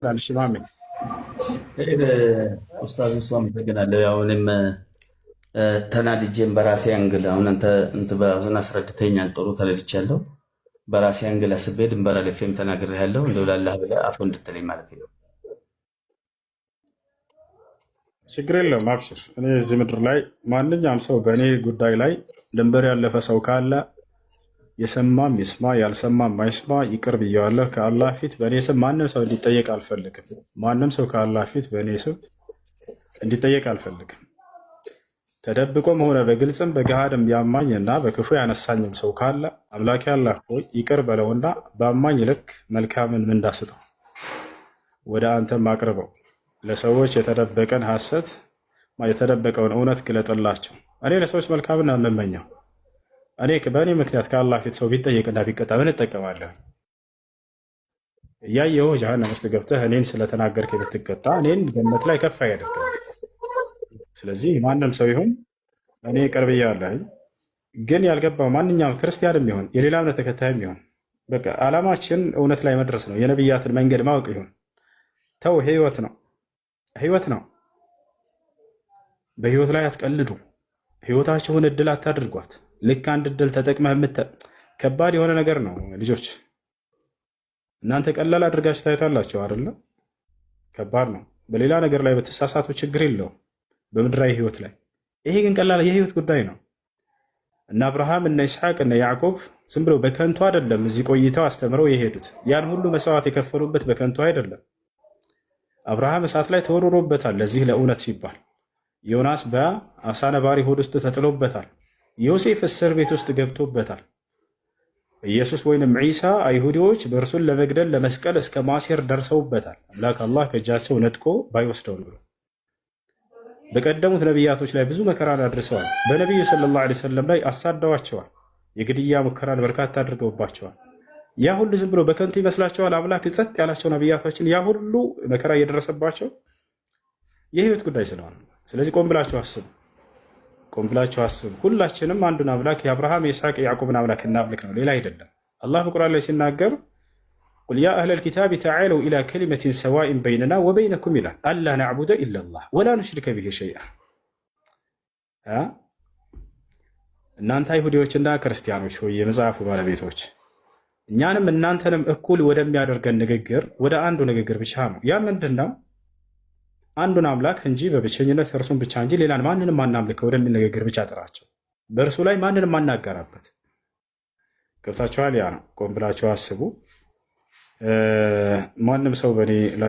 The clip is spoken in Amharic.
معلش بعمل. ኡስታዝ እሱ አመሰግናለሁ። ያው እኔም ተናድጄም በራሴ አንግል አሁን አንተ በአሁን አስረድተኛል፣ ጥሩ ተረድቻለሁ። በራሴ አንግል አስቤ ድንበር አልፌም ተናግሬያለሁ። እንደው ላላህ ብለህ አፎ እንድትለኝ ማለት ነው። ችግር የለውም አብሽር። እኔ እዚህ ምድር ላይ ማንኛውም ሰው በእኔ ጉዳይ ላይ ድንበር ያለፈ ሰው ካለ የሰማም ይስማ ያልሰማም አይስማ፣ ይቅር ብየዋለሁ። ከአላህ ፊት በእኔ ስም ማንም ሰው እንዲጠየቅ አልፈልግም። ማንም ሰው ከአላህ ፊት በእኔ ስም እንዲጠየቅ አልፈልግም። ተደብቆም ሆነ በግልጽም በገሃድም ያማኝና በክፉ ያነሳኝም ሰው ካለ አምላኬ አላህ ሆይ ይቅር በለውና በአማኝ ልክ መልካምን ምንዳ ስጠው፣ ወደ አንተም አቅርበው። ለሰዎች የተደበቀን ሐሰት የተደበቀውን እውነት ግለጥላቸው። እኔ ለሰዎች መልካምን የምመኘው እኔ በእኔ ምክንያት ከአላህ ፊት ሰው ቢጠየቅና ቢቀጣ ምን እጠቀማለሁ? እያየሁ ጀሃነም ውስጥ ገብተህ እኔን ስለተናገርክ ብትቀጣ እኔን ገነት ላይ ከፍ አያደርገኝ። ስለዚህ ማንም ሰው ይሁን እኔ ቅርብ እያለሁ ግን ያልገባው ማንኛውም ክርስቲያንም ይሁን የሌላ እምነት ተከታይም ይሁን በቃ ዓላማችን እውነት ላይ መድረስ ነው። የነቢያትን መንገድ ማወቅ ይሁን ተው። ህይወት ነው፣ ህይወት ነው። በህይወት ላይ አትቀልዱ። ህይወታችሁን እድል አታድርጓት። ልክ አንድ እድል ተጠቅመህ ከባድ የሆነ ነገር ነው ልጆች። እናንተ ቀላል አድርጋችሁ ታዩታላችሁ አይደለ? ከባድ ነው። በሌላ ነገር ላይ በተሳሳቱ ችግር የለውም በምድራዊ ህይወት ላይ። ይሄ ግን ቀላል የህይወት ጉዳይ ነው። እነ አብርሃም እነ ይስሐቅ እነ ያዕቆብ ዝም ብለው በከንቱ አይደለም እዚህ ቆይተው አስተምረው የሄዱት። ያን ሁሉ መስዋዕት የከፈሉበት በከንቱ አይደለም። አብርሃም እሳት ላይ ተወርሮበታል ለዚህ ለእውነት ሲባል። ዮናስ በአሳ ነባሪ ሆድ ውስጥ ተጥሎበታል። ዮሴፍ እስር ቤት ውስጥ ገብቶበታል። ኢየሱስ ወይንም ዒሳ አይሁዲዎች በእርሱን ለመግደል ለመስቀል እስከ ማሴር ደርሰውበታል። አምላክ አላህ ከእጃቸው ነጥቆ ባይወስደው ብሎ በቀደሙት ነቢያቶች ላይ ብዙ መከራን አድርሰዋል። በነቢዩ ሰለላሁ ዐለይሂ ወሰለም ላይ አሳደዋቸዋል። የግድያ ሙከራን በርካታ አድርገውባቸዋል። ያ ሁሉ ዝም ብሎ በከንቱ ይመስላቸዋል። አምላክ ጸጥ ያላቸው ነቢያቶችን ያ ሁሉ መከራ እየደረሰባቸው የህይወት ጉዳይ ስለሆነ፣ ስለዚህ ቆም ብላችሁ አስቡ፣ ቆም ብላችሁ አስቡ። ሁላችንም አንዱን አምላክ የአብርሃም የይስሐቅ የያዕቆብን አምላክ እናምልክ ነው፣ ሌላ አይደለም። አላህ በቁርአን ላይ ሲናገር ቁል ያ አህለል ኪታብ ተዓለው ኢላ ከሊመቲን ሰዋኢን በይነና ወበይነኩም ይላል። አላ ነዕቡደ ኢለላህ ወላ ኑሽሪከ ቢሂ ሸይአ። እናንተ አይሁዲዎችና ክርስቲያኖች ሆይ የመጽሐፉ ባለቤቶች እኛንም እናንተንም እኩል ወደሚያደርገን ንግግር ወደ አንዱ ንግግር ብቻ ነው። ያ ምንድን ነው? አንዱን አምላክ እንጂ በብቸኝነት እርሱን ብቻ እንጂ ሌላን ማንንም አናምልክ ወደሚል ንግግር ብቻ ጥራቸው። በእርሱ ላይ ማንንም አናጋራበት። ገብታችኋል? ያ ነው። ቆም ብላችሁ አስቡ። ማንም ሰው በእኔ